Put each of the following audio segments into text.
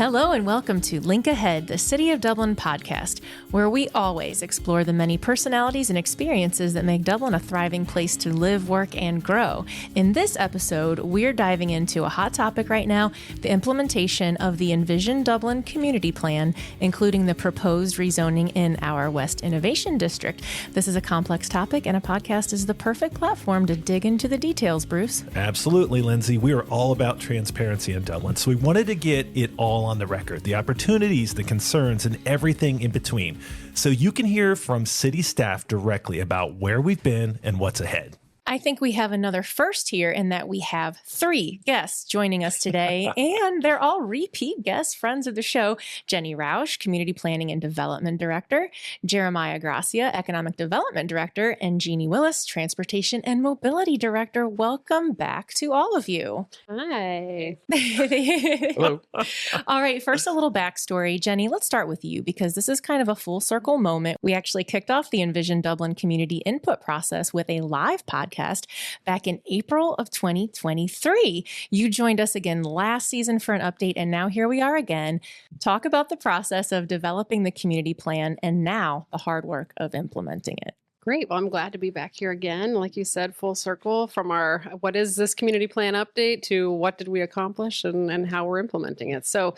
Hello and welcome to Link Ahead, the City of Dublin podcast, where we always explore the many personalities and experiences that make Dublin a thriving place to live, work, and grow. In this episode, we're diving into a hot topic right now, the implementation of the Envision Dublin Community Plan, including the proposed rezoning in our West Innovation District. This is a complex topic, and a podcast is the perfect platform to dig into the details, Bruce. Absolutely, Lindsay. We are all about transparency in Dublin, so we wanted to get it all on the record, the opportunities, the concerns, and everything in between, so you can hear from city staff directly about where we've been and what's ahead. I think we have another first here in that we have 3 guests joining us today, and they're all repeat guests, friends of the show. Jenny Rausch, Community Planning and Development Director, Jeremiah Gracia, Economic Development Director, and Jeannie Willis, Transportation and Mobility Director. Welcome back to all of you. Hi. Hello. All right, first a little backstory. Jenny, let's start with you because this is kind of a full circle moment. We actually kicked off the Envision Dublin community input process with a live podcast back in April of 2023. You joined us again last season for an update, and now here we are again. Talk about the process of developing the community plan and now the hard work of implementing it. Great. Well, I'm glad to be back here again. Like you said, full circle from our what is this community plan update to what did we accomplish and how we're implementing it. So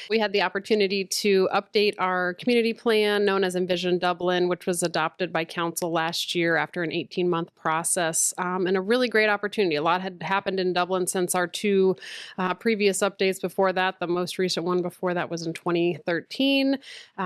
we had the opportunity to update our community plan known as Envision Dublin, which was adopted by council last year after an 18-month process, and a really great opportunity. A lot had happened in Dublin since our 2 previous updates before that. The most recent one before that was in 2013.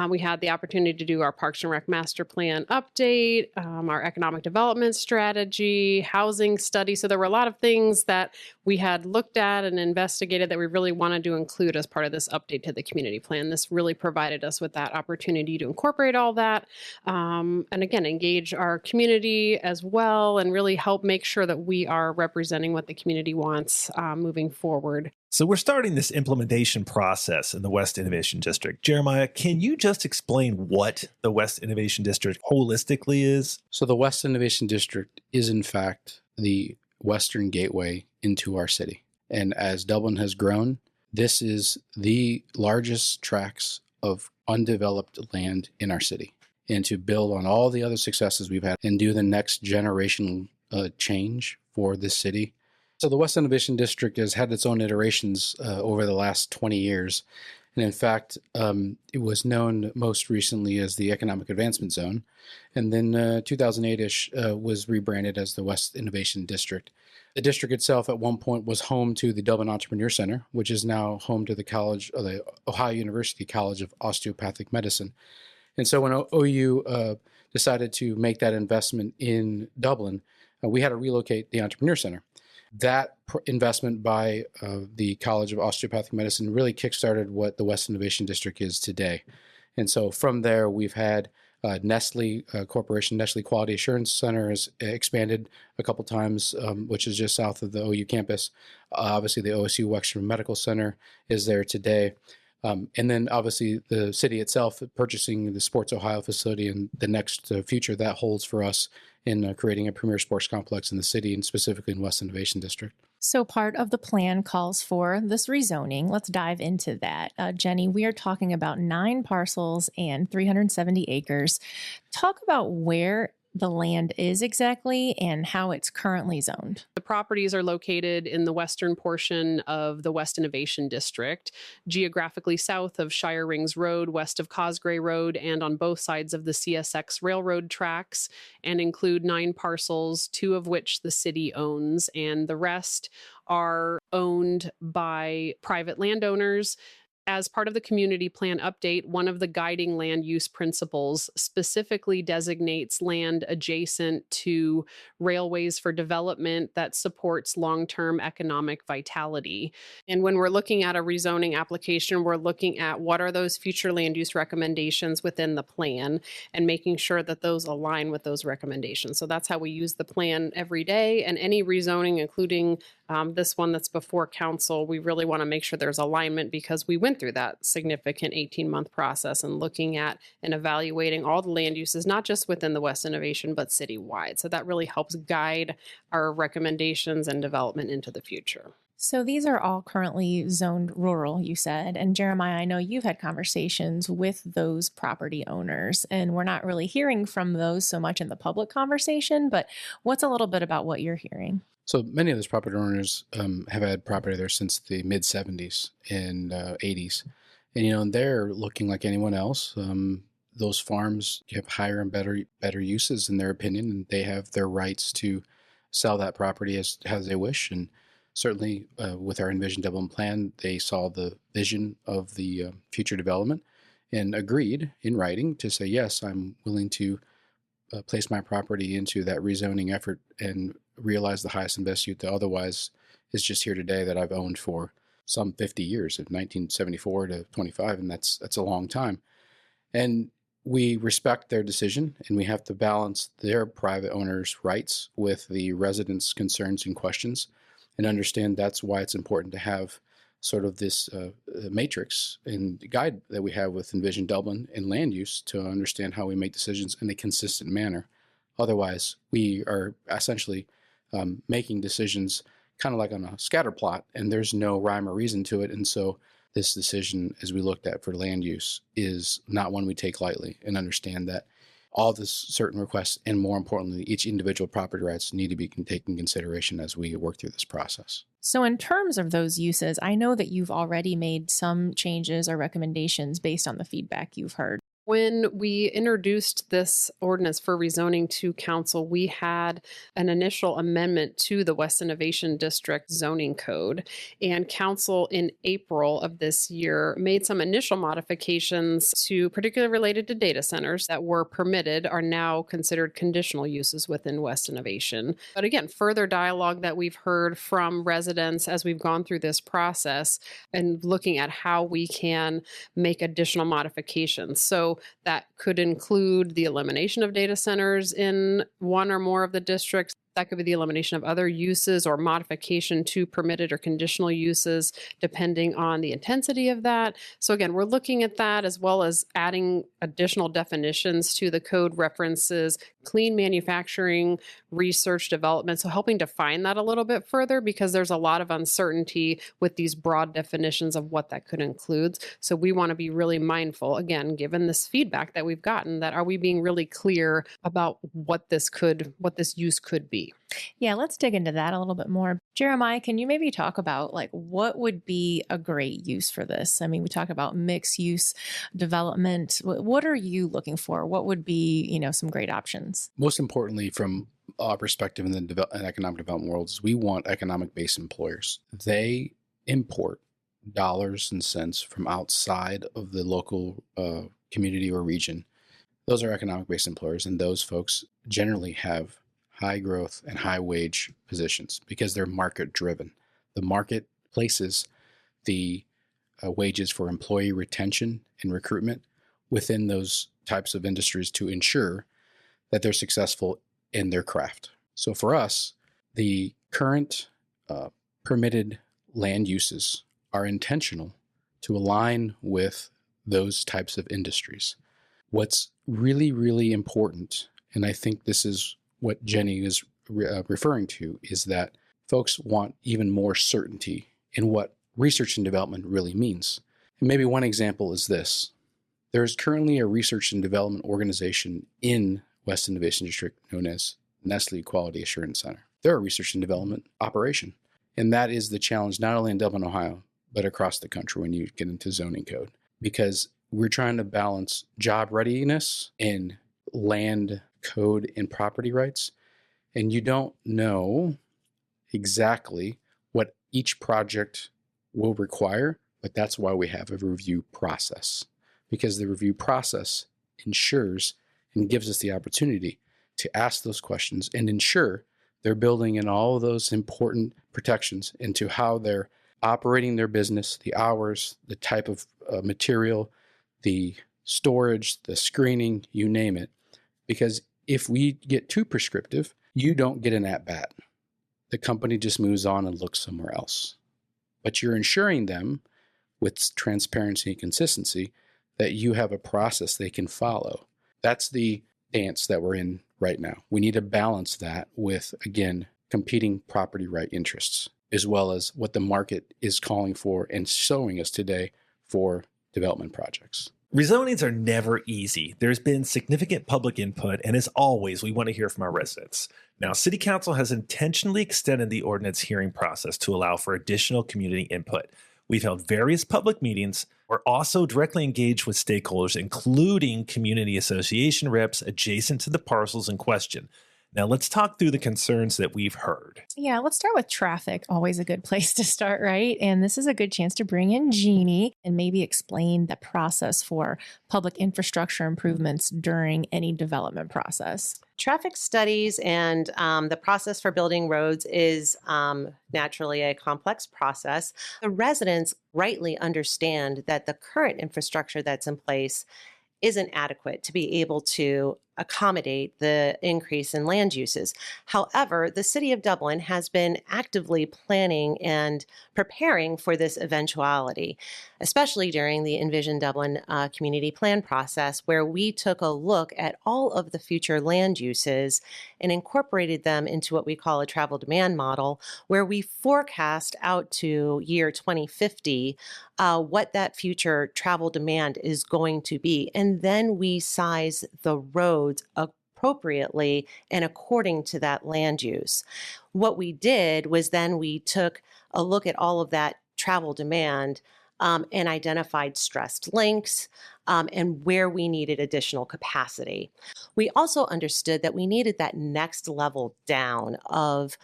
We had the opportunity to do our Parks and Rec Master Plan update, our economic development strategy, housing study. So there were a lot of things that we had looked at and investigated that we really wanted to include as part of this update to the community plan. This really provided us with that opportunity to incorporate all that, and again, engage our community as well and really help make sure that we are representing what the community wants moving forward. So we're starting this implementation process in the West Innovation District. Jeremiah, can you just explain what the West Innovation District holistically is? So the West Innovation District is in fact the western gateway into our city. And as Dublin has grown, this is the largest tracts of undeveloped land in our city. And to build on all the other successes we've had and do the next generational change for this city. So the West Innovation District has had its own iterations over the last 20 years. And in fact, it was known most recently as the Economic Advancement Zone. And then 2008-ish was rebranded as the West Innovation District. The district itself at one point was home to the Dublin Entrepreneur Center, which is now home to the Ohio University College of Osteopathic Medicine. And so when OU decided to make that investment in Dublin, we had to relocate the Entrepreneur Center. That investment by the College of Osteopathic Medicine really kickstarted what the West Innovation District is today. And so from there, we've had Nestle Corporation, Nestle Quality Assurance Center has expanded a couple times, which is just south of the OU campus. Obviously, the OSU Wexner Medical Center is there today. And then obviously the city itself purchasing the Sports Ohio facility and the next future that holds for us in creating a premier sports complex in the city and specifically in West Innovation District. So part of the plan calls for this rezoning. Let's dive into that. Jenny, we are talking about 9 parcels and 370 acres. Talk about where the land is exactly and how it's currently zoned. The properties are located in the western portion of the West Innovation District, geographically south of Shire Rings Road, west of Cosgray Road, and on both sides of the CSX railroad tracks, and include 9 parcels, 2 of which the city owns, and the rest are owned by private landowners. As part of the community plan update, one of the guiding land use principles specifically designates land adjacent to railways for development that supports long-term economic vitality. And when we're looking at a rezoning application, we're looking at what are those future land use recommendations within the plan and making sure that those align with those recommendations. So that's how we use the plan every day. And any rezoning, including this one that's before council, we really want to make sure there's alignment because we went through that significant 18-month process and looking at and evaluating all the land uses, not just within the West Innovation, but citywide. So that really helps guide our recommendations and development into the future. So these are all currently zoned rural, you said. And Jeremiah, I know you've had conversations with those property owners, and we're not really hearing from those so much in the public conversation, but what's a little bit about what you're hearing? So many of those property owners have had property there since the mid 70s and 80s. And, they're looking like anyone else. Those farms have higher and better uses in their opinion, and they have their rights to sell that property as they wish. And certainly with our Envision Dublin Plan, they saw the vision of the future development and agreed in writing to say, yes, I'm willing to place my property into that rezoning effort and realize the highest and best use that otherwise is just here today that I've owned for some 50 years, of 1974 to 25, and that's a long time. And we respect their decision, and we have to balance their private owners' rights with the residents' concerns and questions, and understand that's why it's important to have sort of this matrix and guide that we have with Envision Dublin and land use to understand how we make decisions in a consistent manner. Otherwise, we are essentially making decisions kind of like on a scatter plot, and there's no rhyme or reason to it. And so this decision, as we looked at for land use, is not one we take lightly, and understand that all the certain requests, and more importantly, each individual property rights need to be taken into consideration as we work through this process. So in terms of those uses, I know that you've already made some changes or recommendations based on the feedback you've heard. When we introduced this ordinance for rezoning to council, we had an initial amendment to the West Innovation District zoning code, and council in April of this year made some initial modifications to particularly related to data centers that were permitted are now considered conditional uses within West Innovation. But again, further dialogue that we've heard from residents as we've gone through this process and looking at how we can make additional modifications. So that could include the elimination of data centers in one or more of the districts. That could be the elimination of other uses or modification to permitted or conditional uses, depending on the intensity of that. So again, we're looking at that as well as adding additional definitions to the code references, clean manufacturing, research development. So helping define that a little bit further, because there's a lot of uncertainty with these broad definitions of what that could include. So we want to be really mindful, again, given this feedback that we've gotten, that are we being really clear about what this use could be? Yeah, let's dig into that a little bit more. Jeremiah, can you maybe talk about what would be a great use for this? I mean, we talk about mixed use development. What are you looking for? What would be, some great options? Most importantly, from our perspective in the economic development world, is we want economic-based employers. They import dollars and cents from outside of the local community or region. Those are economic-based employers, and those folks generally have high growth and high wage positions because they're market driven. The market places the wages for employee retention and recruitment within those types of industries to ensure that they're successful in their craft. So for us, the current permitted land uses are intentional to align with those types of industries. What's really, really important, and I think this is what Jenny is referring to, is that folks want even more certainty in what research and development really means. And maybe one example is this. There is currently a research and development organization in West Innovation District known as Nestle Quality Assurance Center. They're a research and development operation. And that is the challenge not only in Dublin, Ohio, but across the country when you get into zoning code. Because we're trying to balance job readiness and land code and property rights. And you don't know exactly what each project will require, but that's why we have a review process. Because the review process ensures and gives us the opportunity to ask those questions and ensure they're building in all of those important protections into how they're operating their business, the hours, the type of material, the storage, the screening, you name it. Because if we get too prescriptive, you don't get an at-bat. The company just moves on and looks somewhere else. But you're ensuring them with transparency and consistency that you have a process they can follow. That's the dance that we're in right now. We need to balance that with, again, competing property right interests. as well as what the market is calling for and showing us today for development projects. Rezonings are never easy. There's been significant public input, and as always, we want to hear from our residents. Now, City Council has intentionally extended the ordinance hearing process to allow for additional community input. We've held various public meetings. We're also directly engaged with stakeholders, including community association reps adjacent to the parcels in question. Now, let's talk through the concerns that we've heard. Yeah, let's start with traffic. Always a good place to start, right? And this is a good chance to bring in Jeannie and maybe explain the process for public infrastructure improvements during any development process. Traffic studies and the process for building roads is naturally a complex process. The residents rightly understand that the current infrastructure that's in place isn't adequate to be able to accommodate the increase in land uses. However, the City of Dublin has been actively planning and preparing for this eventuality, especially during the Envision Dublin Community Plan process, where we took a look at all of the future land uses and incorporated them into what we call a travel demand model, where we forecast out to year 2050 what that future travel demand is going to be. And then we size the roads appropriately and according to that land use. What we did was then we took a look at all of that travel demand and identified stressed links and where we needed additional capacity. We also understood that we needed that next level down of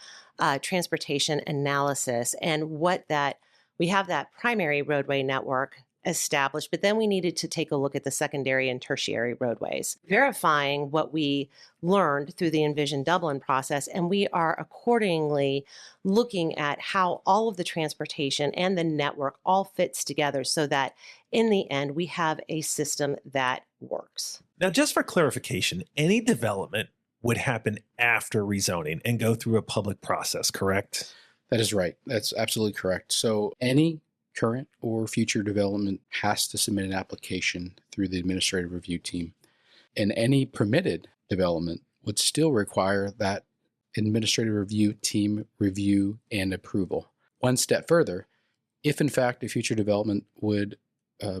transportation analysis and we have that primary roadway network established, but then we needed to take a look at the secondary and tertiary roadways, verifying what we learned through the Envision Dublin process, and we are accordingly looking at how all of the transportation and the network all fits together so that in the end we have a system that works. Now, just for clarification, any development would happen after rezoning and go through a public process, correct? That is right. That's absolutely correct. So any current or future development has to submit an application through the administrative review team. And any permitted development would still require that administrative review team review and approval. One step further, if in fact a future development would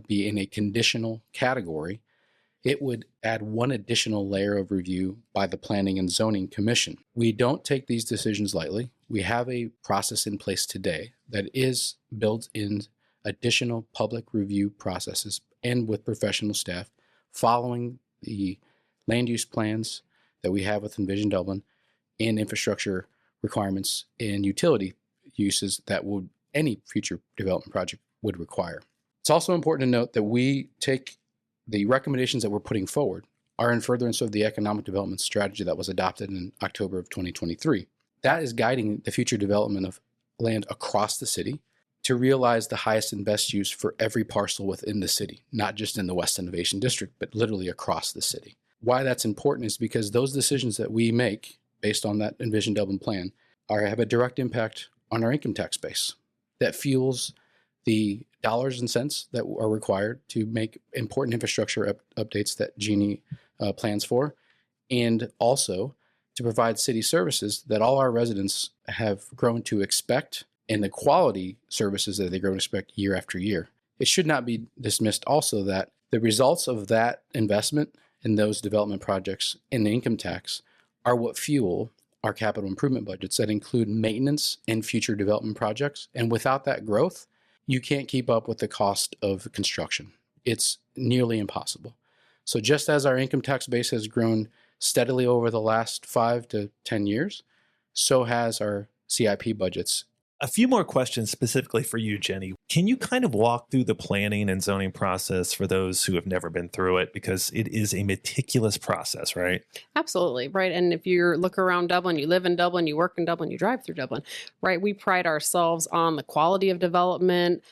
be in a conditional category, it would add one additional layer of review by the Planning and Zoning Commission. We don't take these decisions lightly. We have a process in place today that is built in additional public review processes and with professional staff following the land use plans that we have with Envision Dublin and infrastructure requirements and utility uses that any future development project would require. It's also important to note that we take the recommendations that we're putting forward are in furtherance of the economic development strategy that was adopted in October of 2023. That is guiding the future development of land across the city to realize the highest and best use for every parcel within the city, not just in the West Innovation District, but literally across the city. Why that's important is because those decisions that we make based on that Envision Dublin plan have a direct impact on our income tax base that fuels the dollars and cents that are required to make important infrastructure updates that Jeannie plans for, and also to provide city services that all our residents have grown to expect and the quality services that they grow to expect year after year. It should not be dismissed also that the results of that investment in those development projects and the income tax are what fuel our capital improvement budgets that include maintenance and future development projects. And without that growth, you can't keep up with the cost of construction. It's nearly impossible. So just as our income tax base has grown steadily over the last 5 to 10 years, so has our CIP budgets. A few more questions specifically for you, Jenny. Can you kind of walk through the planning and zoning process for those who have never been through it? Because it is a meticulous process, right? Absolutely, right. And if you look around Dublin, you live in Dublin, you work in Dublin, you drive through Dublin, right? We pride ourselves on the quality of development,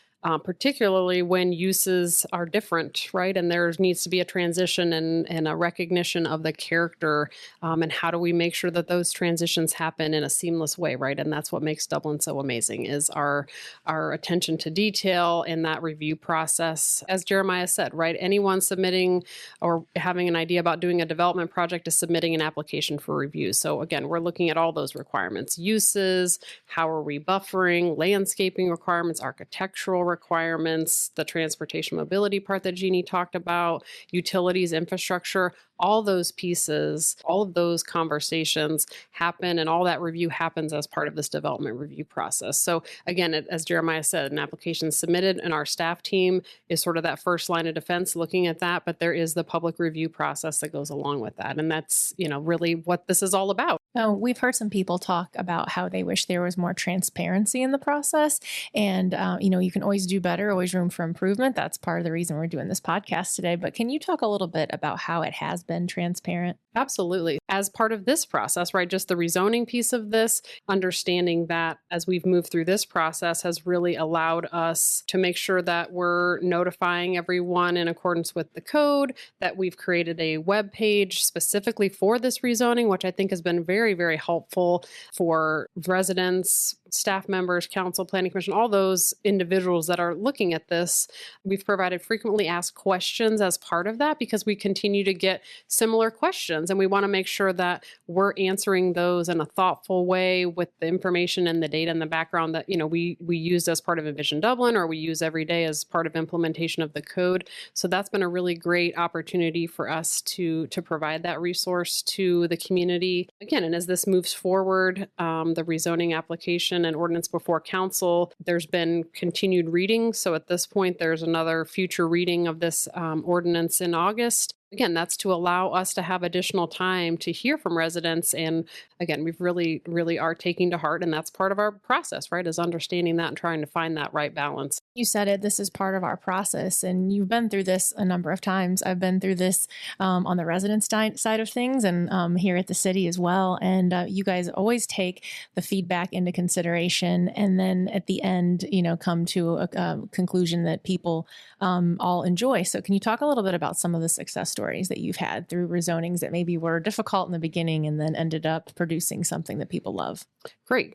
particularly when uses are different, right? And there needs to be a transition and a recognition of the character. And how do we make sure that those transitions happen in a seamless way, right? And that's what makes Dublin so amazing, is our attention to detail in that review process. As Jeremiah said, right? Anyone submitting or having an idea about doing a development project is submitting an application for review. So again, we're looking at all those requirements: uses, how are we buffering, landscaping requirements, architectural requirements, the transportation mobility part that Jeannie talked about, utilities, infrastructure. All those pieces, all of those conversations happen, and all that review happens as part of this development review process. So again, as Jeremiah said, an application is submitted, and our staff team is sort of that first line of defense looking at that, but there is the public review process that goes along with that. And that's, really what this is all about. Now, we've heard some people talk about how they wish there was more transparency in the process. And, you can always do better, always room for improvement. That's part of the reason we're doing this podcast today. But can you talk a little bit about how it has been transparent? Absolutely. As part of this process, right, just the rezoning piece of this, understanding that as we've moved through this process has really allowed us to make sure that we're notifying everyone in accordance with the code, that we've created a web page specifically for this rezoning, which I think has been very, very helpful for residents, staff members, council, planning commission, all those individuals that are looking at this. We've provided frequently asked questions as part of that, because we continue to get similar questions, and we want to make sure that we're answering those in a thoughtful way with the information and the data in the background that we use as part of Envision Dublin, or we use every day as part of implementation of the code. So that's been a really great opportunity for us to provide that resource to the community. Again, and as this moves forward, the rezoning application and ordinance before council, there's been continued reading. So at this point, there's another future reading of this ordinance in August. Again, that's to allow us to have additional time to hear from residents. And again, we've really, really are taking to heart, and that's part of our process, right, is understanding that and trying to find that right balance. You said it, this is part of our process, and you've been through this a number of times. I've been through this on the residents' side of things, and here at the city as well. And you guys always take the feedback into consideration, and then at the end, come to a conclusion that people all enjoy. So can you talk a little bit about some of the success stories that you've had through rezonings that maybe were difficult in the beginning and then ended up producing something that people love? Great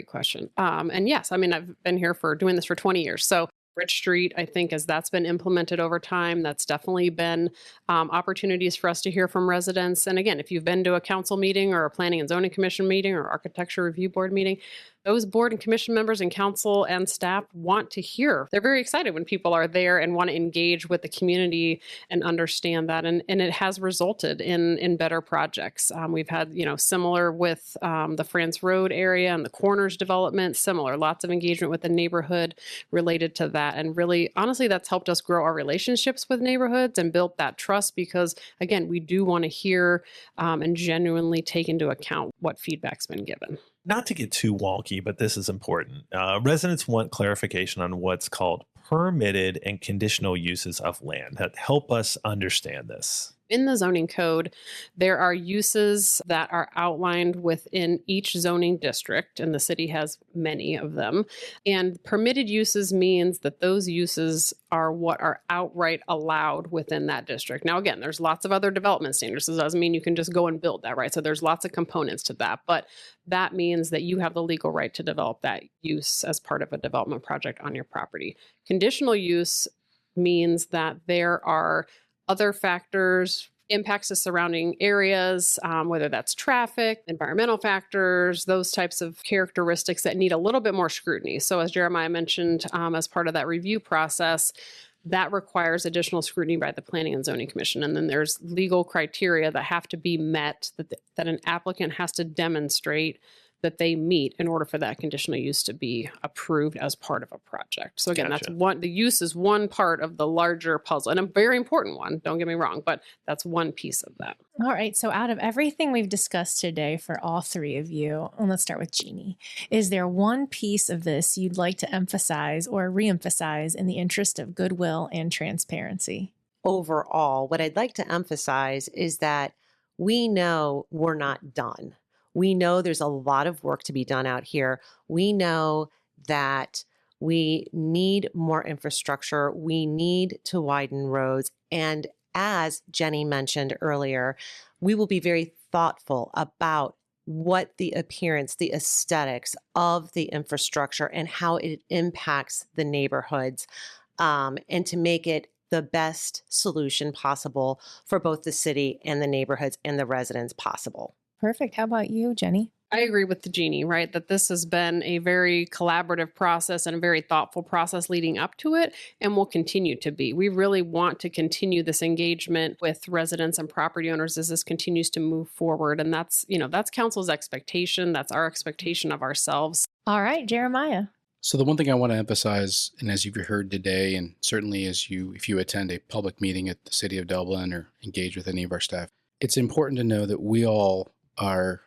question. And yes, I've been here doing this for 20 years. So Bridge Street, I think, as that's been implemented over time, that's definitely been opportunities for us to hear from residents. And again, if you've been to a council meeting or a planning and zoning commission meeting or architecture review board meeting, those board and commission members and council and staff want to hear. They're very excited when people are there and want to engage with the community and understand that. And it has resulted in better projects. We've had, similar with the France Road area and the Corners development, similar, lots of engagement with the neighborhood related to that. And really, honestly, that's helped us grow our relationships with neighborhoods and build that trust, because again, we do want to hear and genuinely take into account what feedback's been given. Not to get too wonky, but this is important. Residents want clarification on what's called permitted and conditional uses of land. Help us understand this. In the zoning code, there are uses that are outlined within each zoning district, and the city has many of them. And permitted uses means that those uses are what are outright allowed within that district. Now, again, there's lots of other development standards. This doesn't mean you can just go and build that, right? So there's lots of components to that, but that means that you have the legal right to develop that use as part of a development project on your property. Conditional use means that there are other factors, impacts to surrounding areas, whether that's traffic, environmental factors, those types of characteristics that need a little bit more scrutiny. So as Jeremiah mentioned, as part of that review process, that requires additional scrutiny by the Planning and Zoning Commission. And then there's legal criteria that have to be met, that an applicant has to demonstrate that they meet in order for that conditional use to be approved as part of a project. So again, Gotcha. That's one, the use is one part of the larger puzzle, and a very important one, don't get me wrong, but that's one piece of that. All right. So out of everything we've discussed today for all three of you, and let's start with Jeannie, is there one piece of this you'd like to emphasize or reemphasize in the interest of goodwill and transparency? Overall, what I'd like to emphasize is that we know we're not done. We know there's a lot of work to be done out here. We know that We need more infrastructure. We need to widen roads. And as Jenny mentioned earlier, we will be very thoughtful about what the appearance, the aesthetics of the infrastructure and how it impacts the neighborhoods, and to make it the best solution possible for both the city and the neighborhoods and the residents possible. Perfect. How about you, Jenny? I agree with the Jeannie, right? That this has been a very collaborative process and a very thoughtful process leading up to it, and will continue to be. We really want to continue this engagement with residents and property owners as this continues to move forward. And that's council's expectation. That's our expectation of ourselves. All right, Jeremiah. So the one thing I want to emphasize, and as you've heard today, and certainly if you attend a public meeting at the City of Dublin or engage with any of our staff, it's important to know that we all are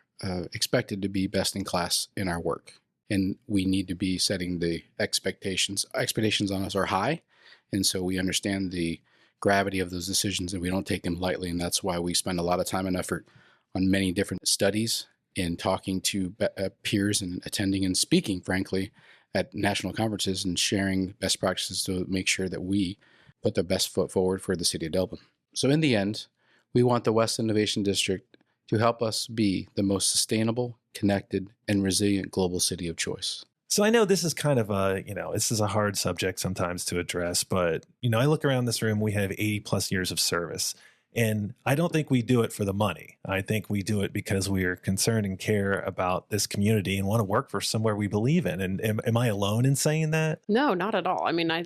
expected to be best in class in our work. And we need to be setting the expectations. Expectations on us are high. And so we understand the gravity of those decisions and we don't take them lightly. And that's why we spend a lot of time and effort on many different studies and talking to peers and attending and speaking, frankly, at national conferences and sharing best practices to make sure that we put the best foot forward for the City of Dublin. So in the end, we want the West Innovation District to help us be the most sustainable, connected, and resilient global city of choice. So I know this is kind of this is a hard subject sometimes to address, but, I look around this room, we have 80 plus years of service. And I don't think we do it for the money. I think we do it because we are concerned and care about this community and want to work for somewhere we believe in. And am I alone in saying that? No, not at all. I mean, I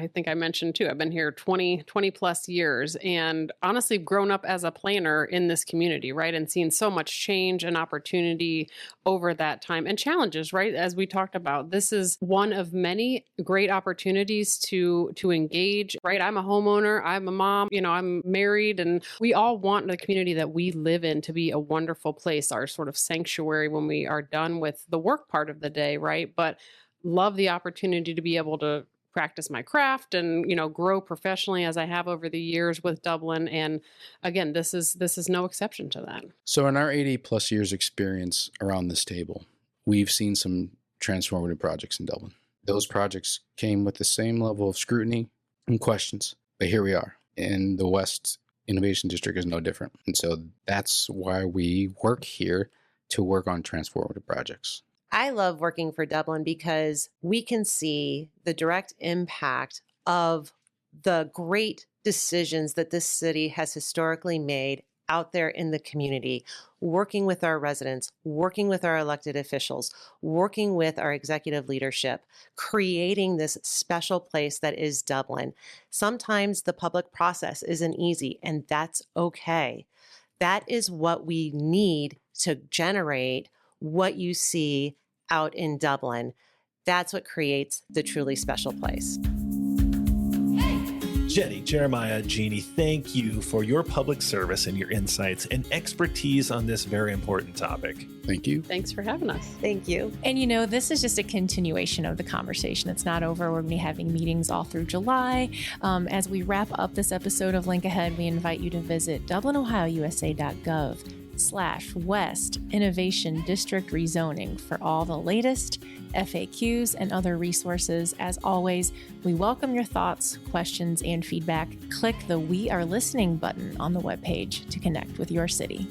think I mentioned too, I've been here 20 plus years and honestly grown up as a planner in this community, right? And seen so much change and opportunity over that time and challenges, right? As we talked about, this is one of many great opportunities to engage, right? I'm a homeowner, I'm a mom, I'm married, and we all want the community that we live in to be a wonderful place, our sort of sanctuary when we are done with the work part of the day, right? But love the opportunity to be able to practice my craft and, grow professionally as I have over the years with Dublin. And again, this is no exception to that. So in our 80 plus years experience around this table, we've seen some transformative projects in Dublin. Those projects came with the same level of scrutiny and questions, but here we are. And the West Innovation District is no different. And so that's why we work here to work on transformative projects. I love working for Dublin because we can see the direct impact of the great decisions that this city has historically made out there in the community, working with our residents, working with our elected officials, working with our executive leadership, creating this special place that is Dublin. Sometimes the public process isn't easy, and that's okay. That is what we need to generate what you see out in Dublin. That's what creates the truly special place. Jenny, Jeremiah, Jeannie, thank you for your public service and your insights and expertise on this very important topic. Thank you. Thanks for having us. Thank you. And this is just a continuation of the conversation. It's not over. We're going to be having meetings all through July. As we wrap up this episode of Link Ahead, we invite you to visit dublinohiousa.gov/West Innovation District Rezoning for all the latest FAQs and other resources. As always, we welcome your thoughts, questions, and feedback. Click the We Are Listening button on the webpage to connect with your city.